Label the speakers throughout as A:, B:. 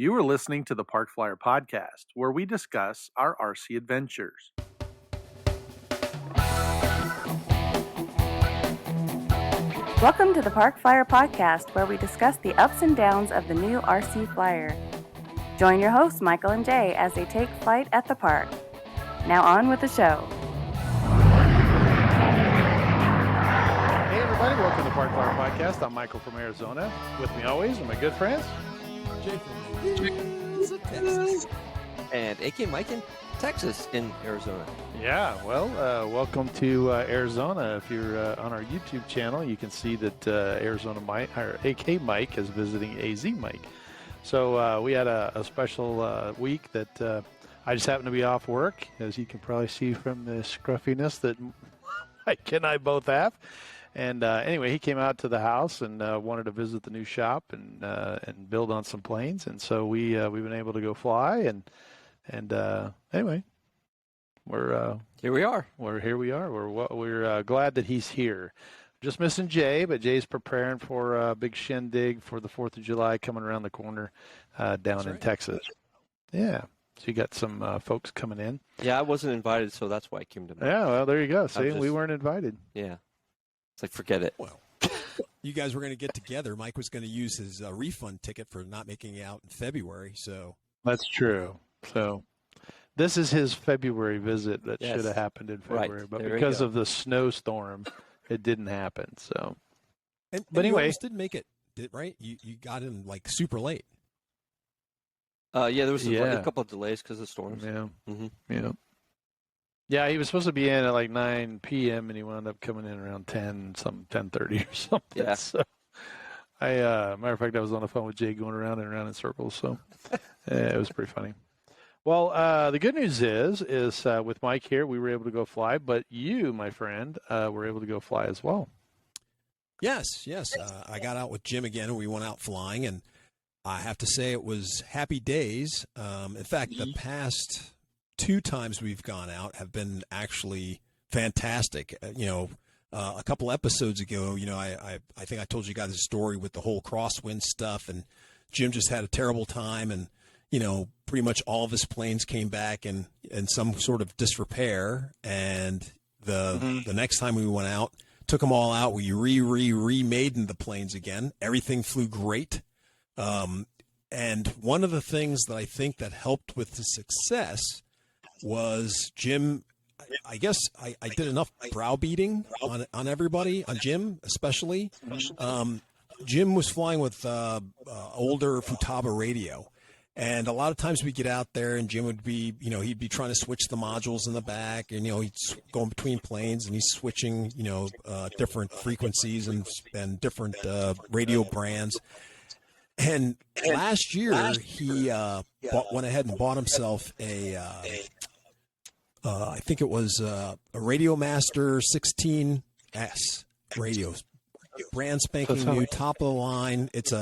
A: You are listening to the Park Flyer Podcast, where we discuss our RC adventures.
B: Welcome to the Park Flyer Podcast, where we discuss the ups and downs of the new RC Flyer. Join your hosts, Michael and Jay, as they take flight at the park. Now on with the show.
A: Hey everybody, welcome to the Park Flyer Podcast. I'm Michael from Arizona. With me always are my good friends,
C: Jay from Texas.
D: And AK Mike in Texas in Arizona.
A: Yeah, well, welcome to Arizona. If you're on our YouTube channel, you can see that Arizona Mike, or AK Mike, is visiting AZ Mike. So we had a special week that I just happened to be off work, as you can probably see from the scruffiness that Mike and I both have. And anyway, he came out to the house and wanted to visit the new shop and build on some planes. And so we've been able to go fly. And anyway,
D: Here we are.
A: We're glad that he's here. Just missing Jay, but Jay's preparing for a big shindig for the 4th of July coming around the corner down in Texas. Yeah. So you got some folks coming in.
D: Yeah, I wasn't invited, so that's why I came to.
A: Yeah, well, there you go. See, we weren't invited.
D: Yeah. It's like, forget it.
C: Well, you guys were going to get together. Mike was going to use his refund ticket for not making it out in February. So
A: that's true. So this is his February visit that should have happened in February,
D: right.
A: But
D: there
A: because of the snowstorm, it didn't happen. So,
C: but
A: anyway,
C: you almost didn't make it, right? You got in like super late.
D: Yeah, there was a couple of delays because of storms.
A: Yeah.
D: Mm-hmm.
A: Yeah. Yeah, he was supposed to be in at like 9 p.m. and he wound up coming in around 10:30 or something.
D: Yeah.
A: So matter of fact, I was on the phone with Jay going around and around in circles. So it was pretty funny. Well, the good news is with Mike here, we were able to go fly, but you, my friend, were able to go fly as well.
C: Yes. I got out with Jim again and we went out flying, and I have to say it was happy days. In fact, the past 2 times we've gone out have been actually fantastic. A couple episodes ago, I think I told you guys a story with the whole crosswind stuff, and Jim just had a terrible time, and pretty much all of his planes came back in some sort of disrepair. And the next time we went out, took them all out. We remade the planes again. Everything flew great. And one of the things that I think that helped with the success was Jim. I guess I did enough browbeating on everybody, on Jim especially. Jim was flying with older Futaba radio. And a lot of times we get out there and Jim would be, he'd be trying to switch the modules in the back, and, he'd go between planes and he's switching, different frequencies and different radio brands. And last year he went ahead and bought himself I think it was a Radio Master 16S radio. Brand spanking new, top of the line. It's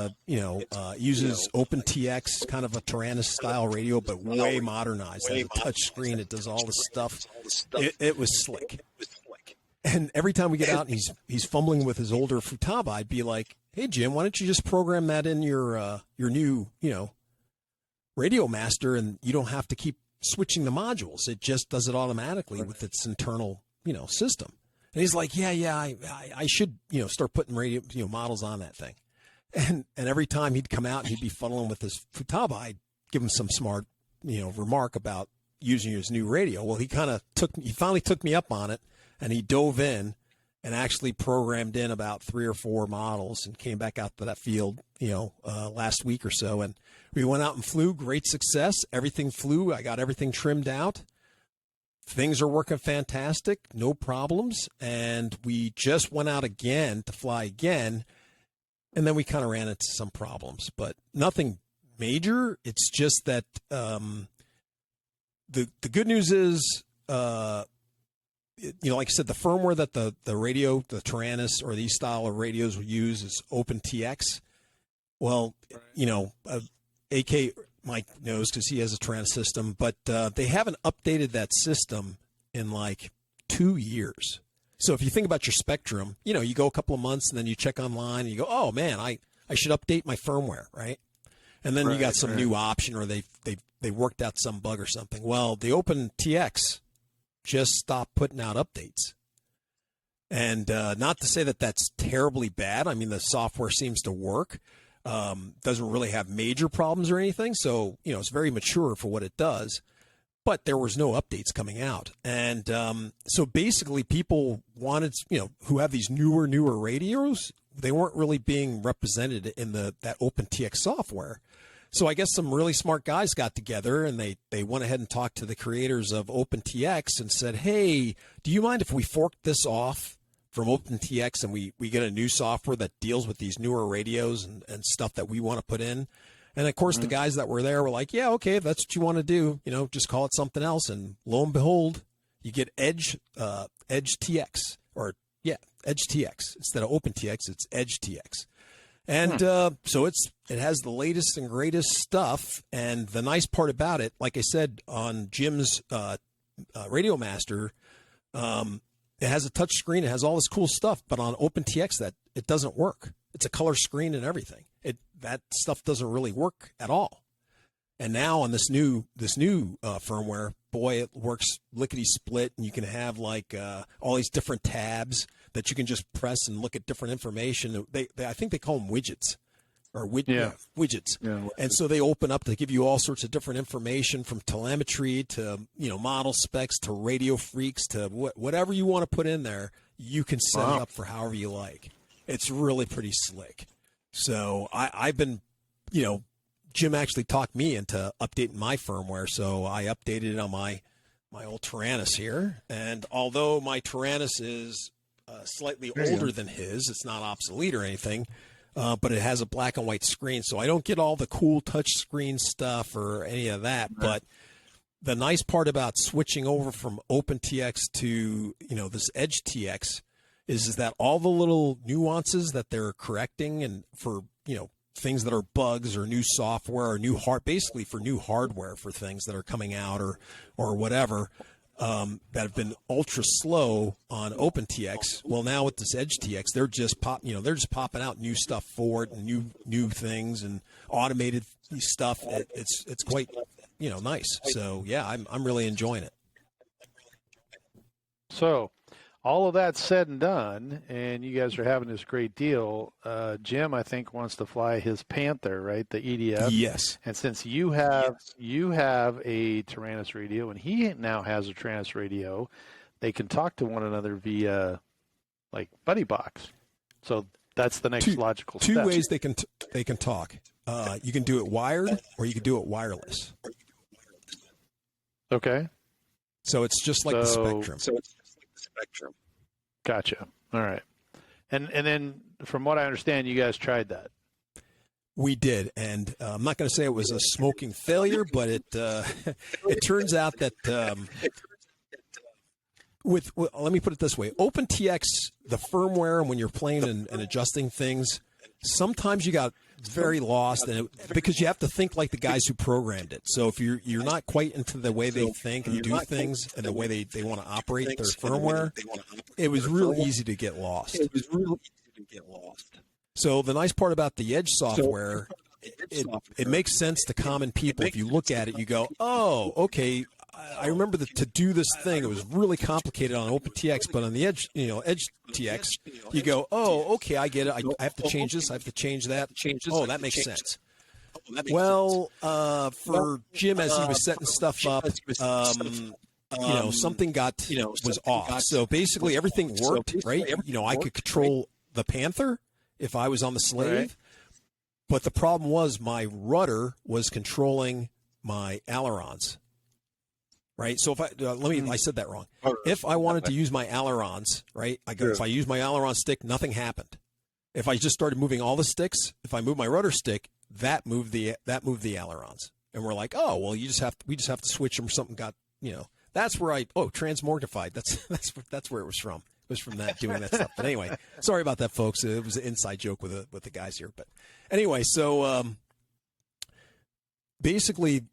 C: uses OpenTX, kind of a Taranis style radio, but way modernized. It has a touch screen. It does all the stuff. It was slick. And every time we get out and he's fumbling with his older Futaba, I'd be like, "Hey Jim, why don't you just program that in your new Radio Master, and you don't have to keep switching the modules. It just does it automatically with its internal system." And he's like, yeah, I should, start putting radio, models on that thing. And every time he'd come out and he'd be fuddling with his Futaba, I'd give him some smart, remark about using his new radio. Well, he finally took me up on it, and he dove in and actually programmed in about 3 or 4 models and came back out to that field, last week or so. And we went out and flew, great success. Everything flew. I got everything trimmed out. Things are working fantastic, no problems, and we just went out again to fly again, and then we kind of ran into some problems, but nothing major. It's just that the good news is, like I said, the firmware that the radio, the Taranis or these style of radios will use is OpenTX. Well, AK Mike knows because he has a Taranis system, but they haven't updated that system in like 2 years. So if you think about your Spectrum, you go a couple of months and then you check online and you go, oh man, I should update my firmware, right? And then you got some new option, or they worked out some bug or something. Well, the OpenTX just stopped putting out updates. And not to say that that's terribly bad. I mean, the software seems to work. Doesn't really have major problems or anything. So, it's very mature for what it does. But there was no updates coming out. And so basically people wanted, who have these newer radios, they weren't really being represented in that OpenTX software. So I guess some really smart guys got together and they went ahead and talked to the creators of OpenTX and said, hey, do you mind if we fork this off from OpenTX and we get a new software that deals with these newer radios and stuff that we want to put in? And of course, the guys that were there were like, yeah, okay, if that's what you want to do, just call it something else. And lo and behold, you get Edge TX, or Edge TX. Instead of OpenTX, it's Edge TX. And so it has the latest and greatest stuff. And the nice part about it, like I said on Jim's Radio Master, it has a touch screen. It has all this cool stuff. But on OpenTX, it doesn't work. It's a color screen and everything. That stuff doesn't really work at all. And now on this new firmware, boy, it works lickety split, and you can have like all these different tabs that you can just press and look at different information. I think they call them widgets, or widgets. Yeah. And so they open up to give you all sorts of different information, from telemetry to model specs to radio freaks to whatever you want to put in there. You can set it up for however you like. It's really pretty slick. So I've been, Jim actually talked me into updating my firmware, so I updated it on my old Tyrannus here. And although my Tyrannus is slightly older than his, it's not obsolete or anything, but it has a black and white screen, so I don't get all the cool touch screen stuff or any of that. Right. But the nice part about switching over from OpenTX to this Edge TX is that all the little nuances that they're correcting, and for things that are bugs or new software or basically for new hardware for things that are coming out or whatever, that have been ultra slow on OpenTX. Well, now with this Edge TX, they're just popping out new stuff for it, and new things and automated stuff. It's quite nice. So yeah, I'm really enjoying it.
A: So, all of that said and done, and you guys are having this great deal. Jim, I think, wants to fly his Panther, right? The EDF.
C: Yes.
A: And since you have a Tyrannus radio, and he now has a Tyrannus radio, they can talk to one another via like Buddy Box. So that's the next logical step.
C: Two ways they can talk. You can do it wired, or you can do it wireless.
A: Okay.
C: So it's just like the Spectrum.
A: Gotcha. All right. And then from what I understand, you guys tried that.
C: We did, and I'm not going to say it was a smoking failure, but it turns out that let me put it this way: OpenTX, the firmware, when you're playing and adjusting things, sometimes you got very lost, because you have to think like the guys who programmed it. So if you're not quite into the way they think and do things and the way they want to operate their firmware, it was real easy to get lost. So the nice part about the Edge software, it makes sense to common people. If you look at it, you go, oh, okay, I remember that to do this thing, it was really complicated on OpenTX, but on the Edge TX, you go, oh, okay, I get it. I have to change this. I have to change that. Oh, that makes sense. Well, for Jim, as he was setting stuff up, something was off. So basically everything worked, right? I could control the Panther if I was on the Slave, right. But the problem was my rudder was controlling my ailerons. Right. So if I said that wrong. If I wanted to use my ailerons, right, if I use my aileron stick, nothing happened. If I just started moving all the sticks, if I move my rudder stick, that moved the ailerons. And we're like, oh, well, we just have to switch them. Something got, that's where Transmorgify. That's where it was from. It was from doing that stuff. But anyway, sorry about that, folks. It was an inside joke with the guys here. But anyway, so basically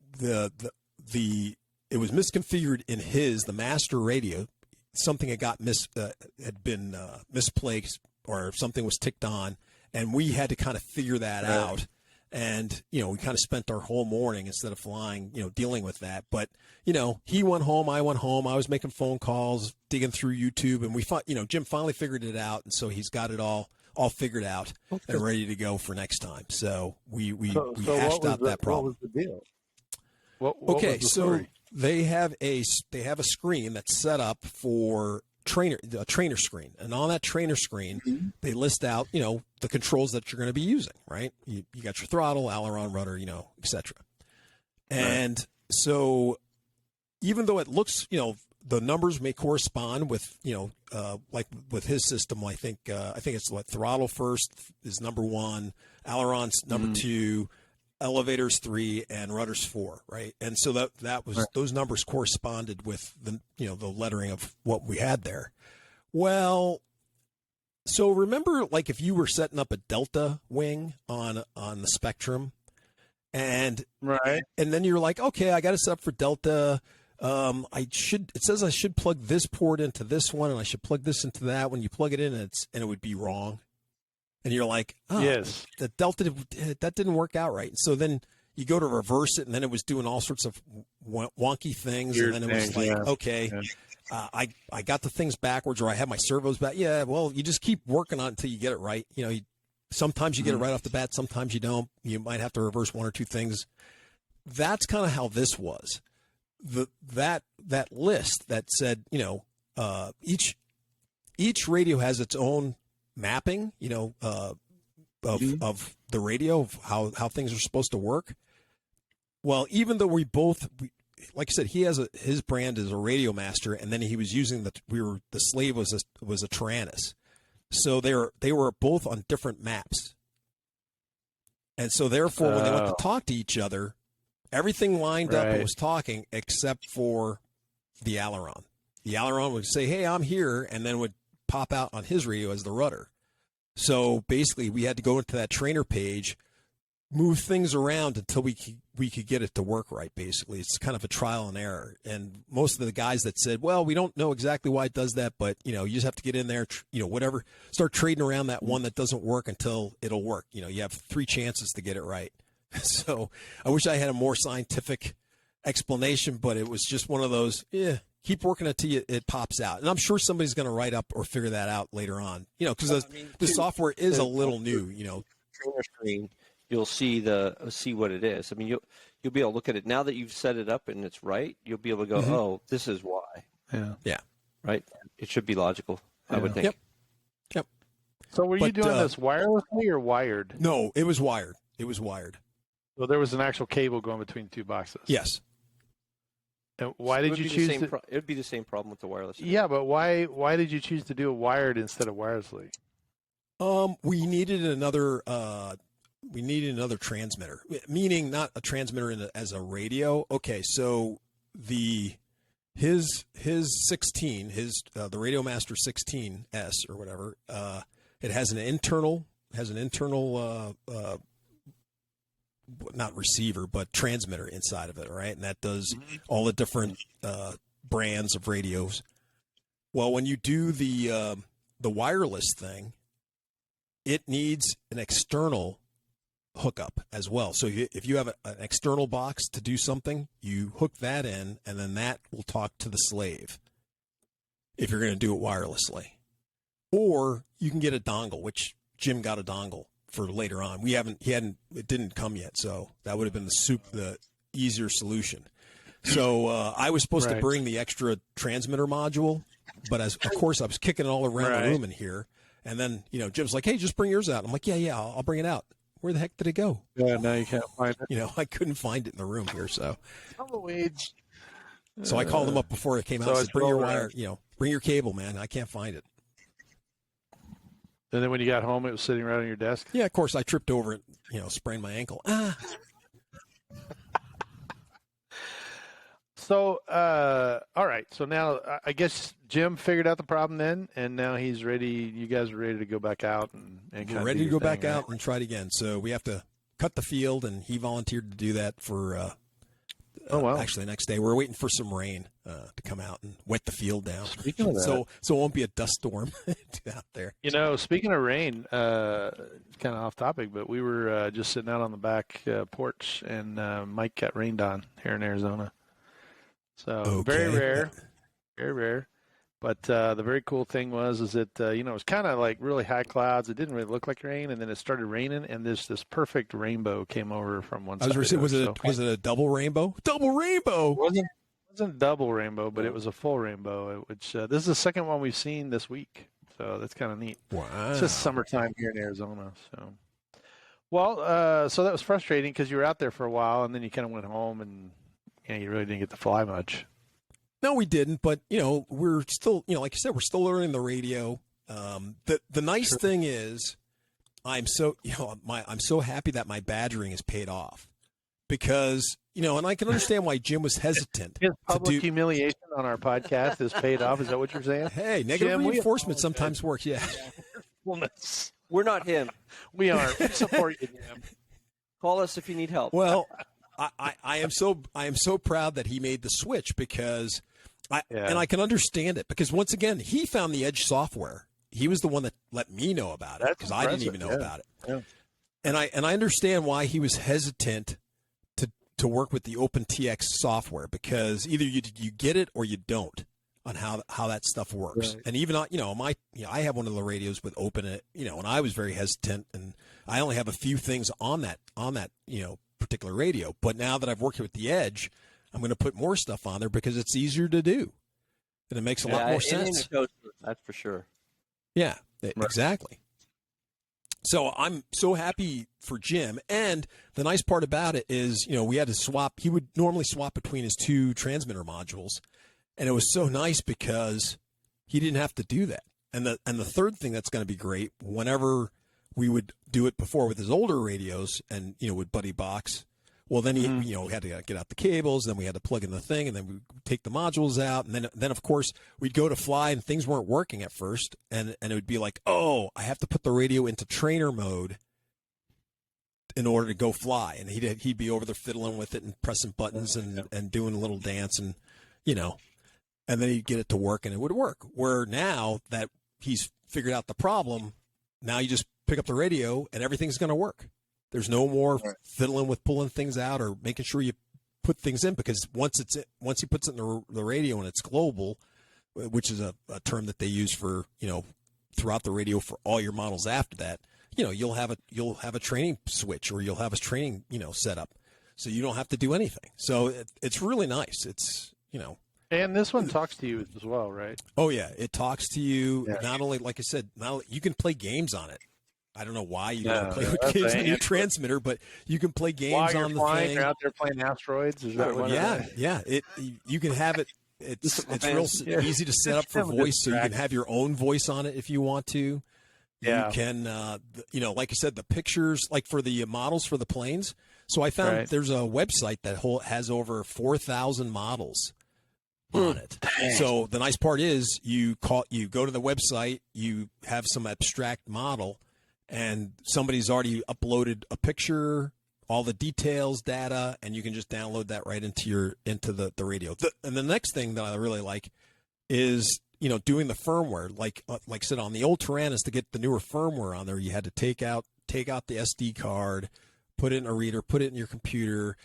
C: it was misconfigured in the master radio. Something had been misplaced, or something was ticked on, and we had to kind of figure that out. And, we kind of spent our whole morning instead of flying, dealing with that. But, he went home, I went home. I was making phone calls, digging through YouTube, and Jim finally figured it out. And so he's got it all figured out and ready to go for next time. So we hashed out that problem.
A: What was the deal? What
C: okay,
A: was the
C: so
A: story?
C: they have a screen that's set up for a trainer screen, and on that trainer screen, they list out the controls that you're going to be using. Right, you got your throttle, aileron, rudder, etc. And so, even though it looks, the numbers may correspond with like with his system. I think it's like throttle first is number 1, ailerons number 2. Elevators 3 and rudders 4, right? And so that was those numbers corresponded with the the lettering of what we had there. Well, so remember, like if you were setting up a Delta wing on the Spectrum, and then you're like, okay, I got to set up for Delta. It says I should plug this port into this one, and I should plug this into that. When you plug it in, and it would be wrong. And you're like, oh,
A: yes,
C: the Delta, that didn't work out right. So then you go to reverse it, and then it was doing all sorts of wonky things.
A: Weird
C: and then it was like, okay, I got the things backwards, or I have my servos back. Yeah, well, you just keep working on it until you get it right. Sometimes you get it right off the bat, sometimes you don't. You might have to reverse 1 or 2 things. That's kind of how this was. That list that said, each radio has its own mapping, of the radio, of how things are supposed to work. Well, even though like I said, he has his brand is a Radio Master, and then he was using the slave was a Taranis, so they were both on different maps, and so therefore when they went to talk to each other, everything lined up and was talking except for the aileron. The aileron would say, "Hey, I'm here," and then would pop out on his radio as the rudder. So basically, we had to go into that trainer page, move things around until we could get it to work right. Basically, it's kind of a trial and error. And most of the guys that said, "Well, we don't know exactly why it does that, but you just have to get in there, whatever, start trading around that one that doesn't work until it'll work." You have 3 chances to get it right. So I wish I had a more scientific explanation, but it was just one of those, keep working until it pops out. And I'm sure somebody's going to write up or figure that out later on, because the software is a little new,
D: Trainer screen, you'll see what it is. I mean, you'll be able to look at it now that you've set it up and it's right. You'll be able to go, oh, this is why.
C: Yeah.
D: Right. It should be logical, I would think.
C: Yep.
A: So were you doing this wirelessly or wired?
C: No, it was wired.
A: So there was an actual cable going between 2 boxes.
C: Yes.
A: And why did you choose?
D: It would be the same problem with the wireless.
A: Yeah, but why did you choose to do it wired instead of wirelessly?
C: We needed another transmitter, meaning not a transmitter as a radio. Okay, so his 16, the Radio Master 16S or whatever, it has an internal not receiver, but transmitter inside of it, right? And that does all the different brands of radios. Well, when you do the wireless thing, it needs an external hookup as well. So if you have an external box to do something, you hook that in, and then that will talk to the slave if you're going to do it wirelessly. Or you can get a dongle, which Jim got a dongle for later on. It didn't come yet, so that would have been the easier solution. So I was supposed to bring the extra transmitter module, but of course I was kicking it all around the room in here. And then, Jim's like, "Hey, just bring yours out." I'm like, yeah, I'll bring it out. Where the heck did it go?
A: Yeah, now you can't find it.
C: I couldn't find it in the room here, so.
A: Tumbleweeds.
C: So I called him up before it came out. I said, "Bring your wire, bring your cable, man. I can't find it."
A: And then when you got home, it was sitting right on your desk?
C: Yeah, of course. I tripped over it, sprained my ankle.
A: So, all right. So now I guess Jim figured out the problem then, and now he's ready. You guys are ready to go back out and
C: we're ready to go back out and try it again. So we have to cut the field, and he volunteered to do that for
A: Oh, wow.
C: Actually, the next day we're waiting for some rain to come out and wet the field down.
A: Speaking of that,
C: so it won't be a dust storm out there.
A: Speaking of rain, it's kind of off topic, but we were just sitting out on the back porch, and Mike got rained on here in Arizona. So very rare, very rare. But the very cool thing is that it was kind of like really high clouds. It didn't really look like rain, and then it started raining, and this perfect rainbow came over from one side.
C: Was it a double rainbow? Double rainbow.
A: It wasn't a double rainbow, but it was a full rainbow. Which this is the second one we've seen this week, so that's kind of neat.
C: Wow!
A: It's just summertime here in Arizona, so. Well, so that was frustrating because you were out there for a while, and then you kind of went home, and you really didn't get to fly much.
C: No, we didn't, but we're still, like you said, we're still learning the radio. The nice thing is, I'm so happy that my badgering is paid off, because and I can understand why Jim was hesitant.
A: His public humiliation on our podcast is paid off. Is that what you're saying?
C: Hey, negative reinforcement sometimes works. Yeah.
D: We're not him.
A: We aren't. We support you, Jim.
D: Call us if you need help.
C: Well, I am so proud that he made the switch, because and I can understand it, because once again he found the Edge software. He was the one that let me know about it, because I didn't even know about it.
A: Yeah.
C: And I understand why he was hesitant to work with the OpenTX software, because either you get it or you don't on how that stuff works. Right. And even I have one of the radios with Open it, and I was very hesitant, and I only have a few things on that particular radio. But now that I've worked with the Edge, I'm going to put more stuff on there because it's easier to do, and it makes a lot more sense.
D: That's for sure.
C: Yeah, exactly. So I'm so happy for Jim, and the nice part about it is, we had to swap. He would normally swap between his two transmitter modules, and it was so nice because he didn't have to do that. And the third thing that's going to be great, whenever we would do it before with his older radios and, with Buddy Box, well, then he, had to get out the cables, then we had to plug in the thing, and then we take the modules out. And then of course, we'd go to fly and things weren't working at first. And it would be like, oh, I have to put the radio into trainer mode in order to go fly. And he'd be over there fiddling with it and pressing buttons and doing a little dance, and, and then he'd get it to work and it would work. Where now that he's figured out the problem, now you just pick up the radio and everything's going to work. There's no more fiddling with pulling things out or making sure you put things in, because once he puts it in the radio and it's global, which is a term that they use for, throughout the radio for all your models after that, you'll have a training switch, or you'll have a training, setup. So you don't have to do anything. So it's really nice. It's,
A: And this one talks to you as well, right?
C: Oh yeah. It talks to you. Yeah. Not only, like I said, you can play games on it. I don't know why you don't play with games on your transmitter, but you can play games on the thing.
A: You're out there playing asteroids. Is that what
C: yeah. You can have it. It's real easy to set up for voice, so you can have your own voice on it if you want to. Yeah. You can, like I said, the pictures, like for the models for the planes. So I found there's a website that has over 4,000 models on it. So the nice part is you go to the website, you have some abstract model, and somebody's already uploaded a picture, all the details, data, and you can just download that right into the radio. And the next thing that I really like is, doing the firmware. Like I said, on the old Tyrannus, to get the newer firmware on there, you had to take out the SD card, put it in a reader, put it in your computer,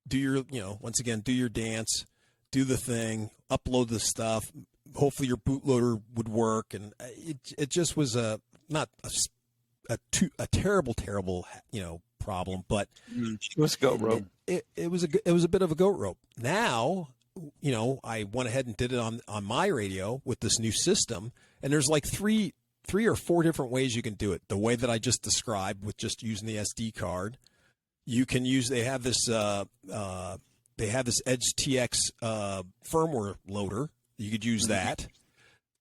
C: do your, once again, do your dance, do the thing, upload the stuff. Hopefully your bootloader would work. And it just was not a terrible, problem, but
D: it was a goat rope.
C: It was a bit of a goat rope. Now, I went ahead and did it on my radio with this new system, and there's like three or four different ways you can do it. The way that I just described, with just using the SD card, you can use. They have this Edge TX firmware loader. You could use that.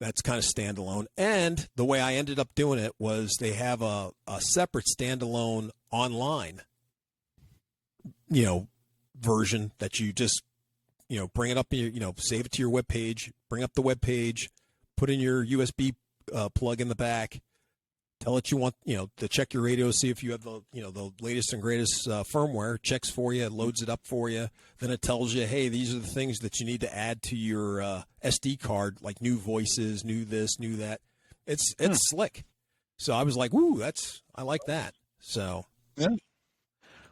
C: That's kind of standalone. And the way I ended up doing it was they have a separate standalone online, version that you just, bring it up, save it to your web page, bring up the web page, put in your USB plug in the back, tell it you want, to check your radio, see if you have the latest and greatest firmware, checks for you, loads it up for you. Then it tells you, hey, these are the things that you need to add to your SD card, like new voices, new this, new that. It's slick. So I was like, "Woo, I like that." So
A: yeah.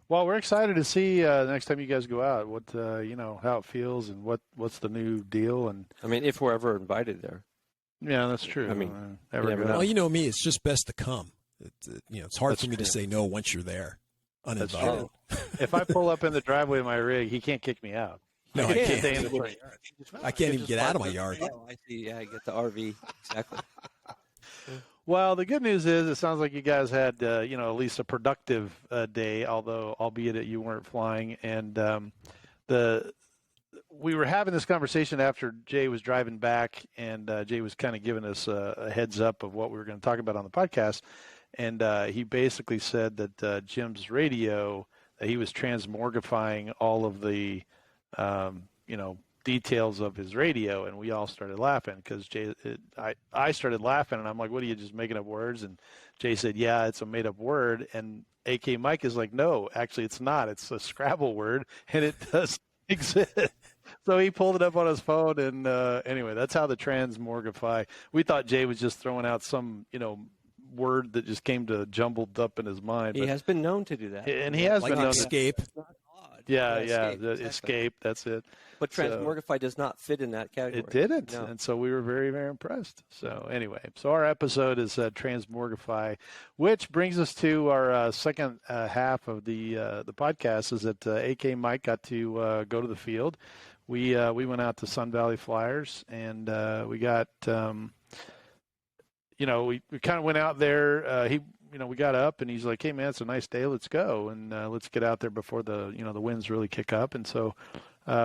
A: Well, we're excited to see next time you guys go out what how it feels and what's the new deal. And
D: I mean, if we're ever invited there.
A: Yeah, that's true.
D: I mean,
C: well, you know me, it's just best to come. It's hard for me to say no once you're there, uninvited.
A: If I pull up in the driveway of my rig, he can't kick me out.
C: No, I can't.
A: Stay in the front yard.
C: I can't even get out of my yard.
D: Oh, I see. Yeah, I get the RV. Exactly.
A: Well, the good news is it sounds like you guys had, at least a productive day, albeit that you weren't flying. And we were having this conversation after Jay was driving back, and Jay was kind of giving us a heads up of what we were going to talk about on the podcast. And he basically said that Jim's radio, that he was transmorgifying all of the, details of his radio, and we all started laughing because I started laughing, and I'm like, what are you, just making up words? And Jay said, yeah, it's a made up word. And AK Mike is like, no, actually it's not. It's a Scrabble word, and it does exist. So he pulled it up on his phone, and anyway, that's how the Transmorgify. We thought Jay was just throwing out some, word that just came to jumbled up in his mind.
D: He has been known to do that,
A: and he has
C: like
A: been known
C: escape.
A: Yeah,
D: exactly.
A: Escape. That's it.
D: But Transmorgify does not fit in that category.
A: It didn't,
D: no.
A: And so we were very, very impressed. So anyway, our episode is Transmorgify, which brings us to our second half of the podcast. Is that AK Mike got to go to the field. We went out to Sun Valley Flyers, and we got we kind of went out there. We got up, and he's like, "Hey, man, it's a nice day. Let's go, and let's get out there before the winds really kick up." And so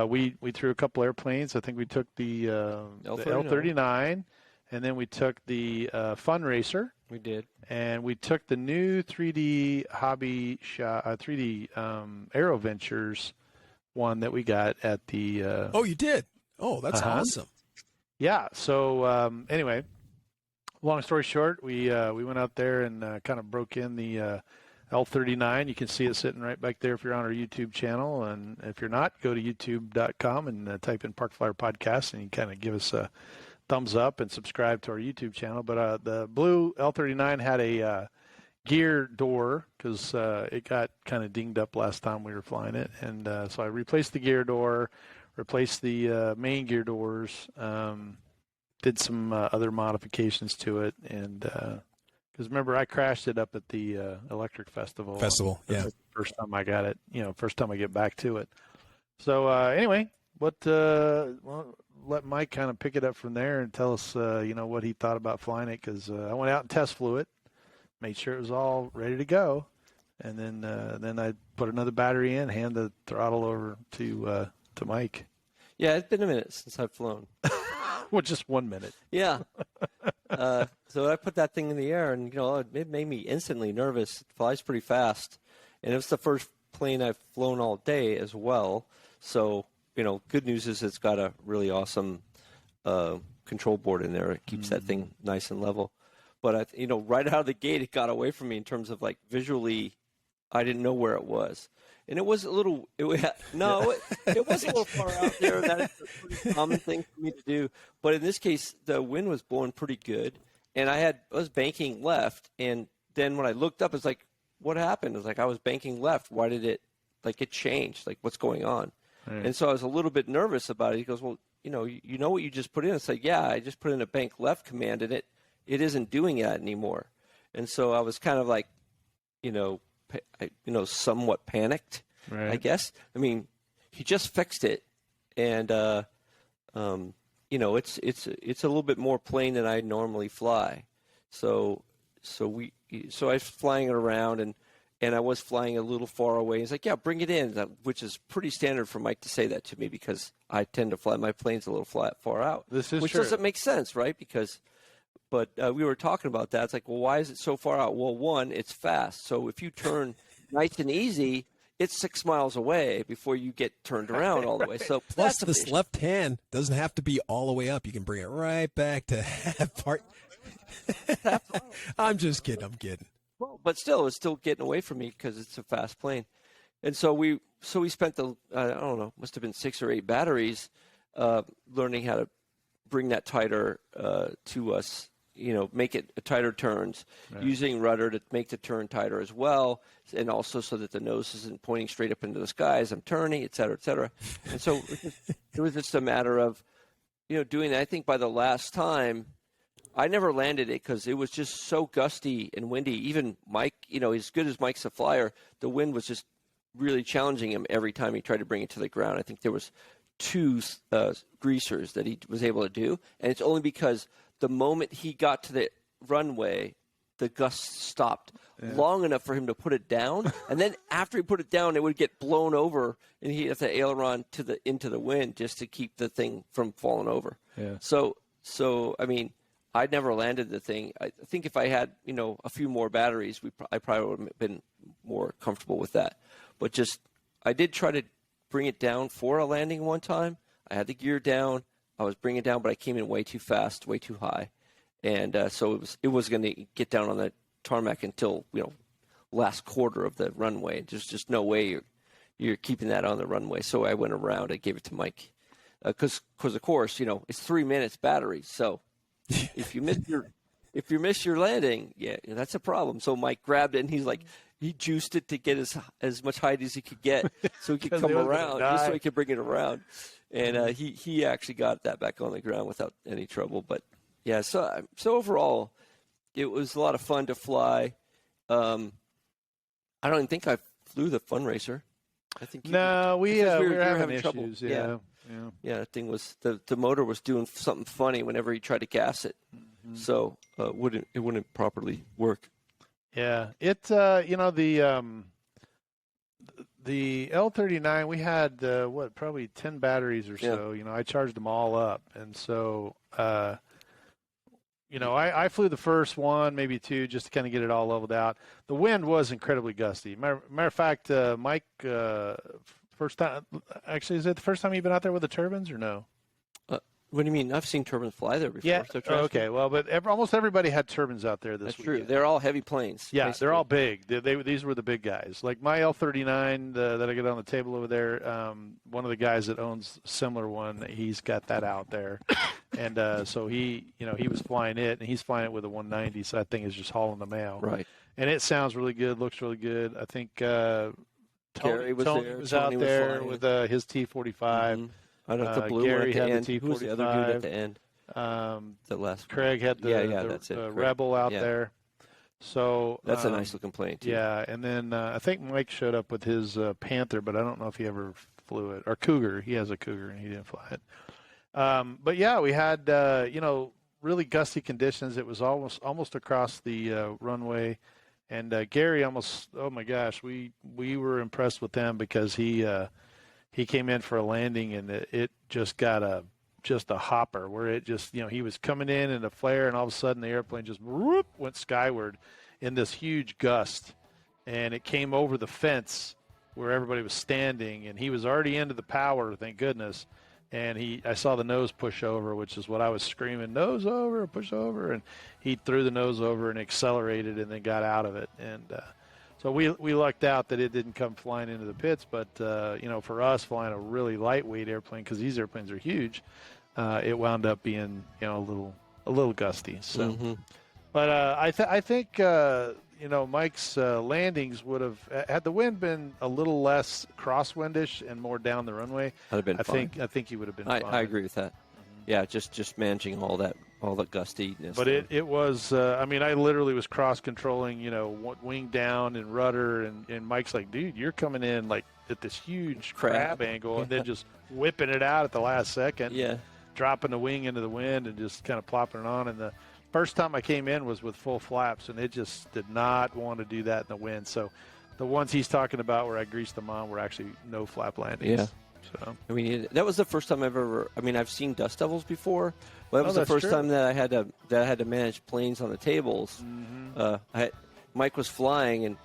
A: we threw a couple airplanes. I think we took the L-39, and then we took the Fun Racer.
D: We did,
A: and we took the new 3D hobby shot, 3D Aero Ventures one that we got at the.
C: Oh, you did? Oh, that's awesome.
A: Yeah. So anyway. Long story short, we went out there and kind of broke in the L-39. You can see it sitting right back there if you're on our YouTube channel. And if you're not, go to youtube.com and type in Park Flyer Podcast, and you kind of give us a thumbs up and subscribe to our YouTube channel. But the blue L-39 had a gear door because it got kind of dinged up last time we were flying it. And so I replaced the gear door, replaced the main gear doors, did some other modifications to it, and because remember I crashed it up at the Electric Festival.
C: Yeah.
A: First time I got it, first time I get back to it. So anyway, let Mike kind of pick it up from there and tell us, what he thought about flying it, because I went out and test flew it, made sure it was all ready to go, and then I put another battery in, hand the throttle over to Mike.
D: Yeah, it's been a minute since I've flown.
A: Well, just 1 minute.
D: Yeah. So I put that thing in the air, and it made me instantly nervous. It flies pretty fast, and it's the first plane I've flown all day as well. So good news is it's got a really awesome control board in there. It keeps that thing nice and level. But right out of the gate, it got away from me in terms of like visually. I didn't know where it was. And it was a little, it was a little far out there. That is a pretty common thing for me to do. But in this case, the wind was blowing pretty good. And I was banking left. And then when I looked up, it's like, what happened? It's like, I was banking left. Why did it changed? Like, what's going on? Right. And so I was a little bit nervous about it. He goes, well, you know what you just put in? It's like, yeah, I just put in a bank left command, and it isn't doing that anymore. And so I was kind of like, somewhat panicked, right. I guess. I mean, he just fixed it, and it's a little bit more plane than I normally fly. So I was flying it around, and I was flying a little far away. He's like, yeah, bring it in, which is pretty standard for Mike to say that to me because I tend to fly my planes a little far out.
A: This is
D: which
A: true.
D: Doesn't make sense, right? But we were talking about that. It's like, well, why is it so far out? Well, one, it's fast. So if you turn nice and easy, it's 6 miles away before you get turned around all the way. So
C: plus, this left hand doesn't have to be all the way up. You can bring it right back to half part. I'm just kidding. I'm kidding.
D: Well, but still, it's still getting away from me because it's a fast plane. And so we spent I don't know, must have been 6 or 8 batteries learning how to bring that tighter to us, make it tighter turns, using rudder to make the turn tighter as well, and also so that the nose isn't pointing straight up into the sky as I'm turning, et cetera, et cetera. And so it was just a matter of, doing that. I think by the last time, I never landed it because it was just so gusty and windy. Even Mike, as good as Mike's a flyer, the wind was just really challenging him every time he tried to bring it to the ground. I think there was 2 greasers that he was able to do, and it's only because the moment he got to the runway, the gust stopped long enough for him to put it down, and then after he put it down, it would get blown over, and he'd have to aileron into the wind just to keep the thing from falling over.
A: Yeah.
D: So I mean, I'd never landed the thing. I think if I had, a few more batteries, I probably would have been more comfortable with that. But I did try to bring it down for a landing one time. I had the gear down. I was bringing it down, but I came in way too fast, way too high. And so it was going to get down on the tarmac until, last quarter of the runway. There's just no way you're keeping that on the runway. So I went around and gave it to Mike. Because of course, it's 3 minutes battery. So if you miss your landing, yeah, that's a problem. So Mike grabbed it and he juiced it to get as much height as he could get, so he could come around, just so he could bring it around. And he actually got that back on the ground without any trouble. But yeah, so overall, it was a lot of fun to fly. I don't even think I flew the Funracer. I think
A: we were having issues. Trouble. Yeah.
D: That thing was the motor was doing something funny whenever he tried to gas it, so it wouldn't properly work.
A: Yeah, the L39 we had probably 10 batteries or so. I charged them all up, and so I flew the first one, maybe 2, just to kind of get it all leveled out. The wind was incredibly gusty. Matter of fact, Mike, first time. Actually, is it the first time you've been out there with the turbines or no?
D: What do you mean? I've seen turbines fly there before.
A: Yeah. Okay. Well, but almost everybody had turbines out there this weekend.
D: That's true. They're all heavy planes.
A: Yeah, basically. They're all big. These were the big guys. Like my L39 that I got on the table over there. One of the guys that owns a similar one, he's got that out there, and so he was flying it, and he's flying it with a 190. So that thing is just hauling the mail.
D: Right.
A: And it sounds really good. Looks really good. I think
D: Tony
A: was out there with his T45.
D: Mm-hmm. I don't know, the blue
A: Gary
D: one at the
A: had
D: end.
A: the T45.
D: Who was the other dude at the end? The last
A: Craig had the Rebel out there. So
D: that's a nice looking plane too.
A: Yeah, and then I think Mike showed up with his Panther, but I don't know if he ever flew it. Or Cougar. He has a Cougar and he didn't fly it. But yeah, we had really gusty conditions. It was almost across the runway. And Gary almost, oh my gosh, we were impressed with him because he came in for a landing and it just got a hopper where it just, he was coming in a flare and all of a sudden the airplane just went skyward in this huge gust, and it came over the fence where everybody was standing, and he was already into the power, thank goodness. And I saw the nose push over, which is what I was screaming, nose over, push over. And he threw the nose over and accelerated and then got out of it. And so we lucked out that it didn't come flying into the pits. But, for us flying a really lightweight airplane, because these airplanes are huge, it wound up being, a little gusty. So, but I think Mike's landings would have, had the wind been a little less crosswindish and more down the runway,
D: that'd have been fine.
A: I think he would have been fine.
D: I agree with that. Yeah, just managing all the gustiness.
A: But it was, I literally was cross controlling, wing down and rudder, and Mike's like, dude, you're coming in like at this huge crab angle and then just whipping it out at the last second.
D: Yeah.
A: Dropping the wing into the wind and just kind of plopping it on. And the first time I came in was with full flaps, and it just did not want to do that in the wind. So the ones he's talking about where I greased them on were actually no flap landings.
D: Yeah.
A: So
D: that was the first time I've seen dust devils before. Well, that was the first time that I had to manage planes on the tables. Mike was flying, and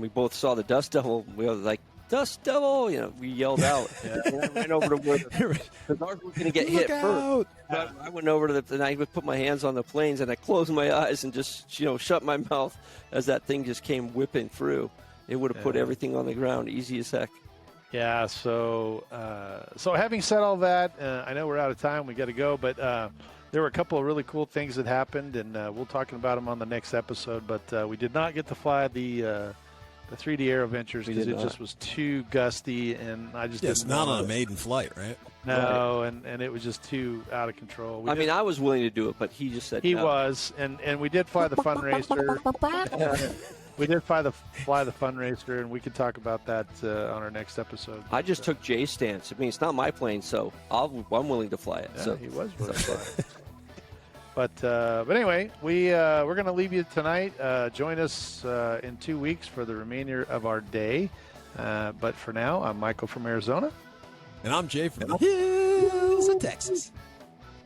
D: we both saw the dust devil. We were like, "Dust devil!" We yelled out. And I ran over to where because ours was going to get hit first. I went over to and I would put my hands on the planes, and I closed my eyes and just shut my mouth as that thing just came whipping through. It would have put everything on the ground easy as heck.
A: Yeah. So having said all that, I know we're out of time. We got to go, but there were a couple of really cool things that happened, and we'll talk about them on the next episode. But we did not get to fly the 3D Aero Ventures because it just was too gusty, and I just
C: it's not on a maiden flight, right?
A: No, and it was just too out of control.
D: I was willing to do it, but he just said
A: he
D: no.
A: was, and we did fly the fundraiser. We did fly the fundraiser, and we could talk about that on our next episode.
D: I just took Jay's stance. I mean, it's not my plane, so I'm willing to fly it.
A: Yeah,
D: so
A: he was willing to fly it. But anyway, we're going to leave you tonight. Join us in 2 weeks for the remainder of our day. But for now, I'm Michael from Arizona.
C: And I'm Jay from the hills of Texas.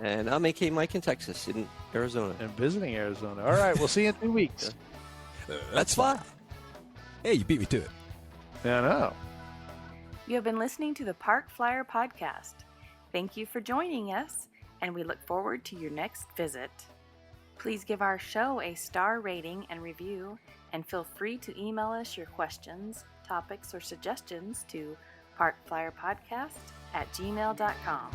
D: And I'm AK Mike in Texas, in Arizona.
A: And visiting Arizona. All right, we'll see you in 2 weeks.
C: That's fine. Hey, you beat me to it.
A: Yeah, I know.
B: You have been listening to the Park Flyer Podcast. Thank you for joining us, and we look forward to your next visit. Please give our show a star rating and review, and feel free to email us your questions, topics, or suggestions to parkflyerpodcast@gmail.com.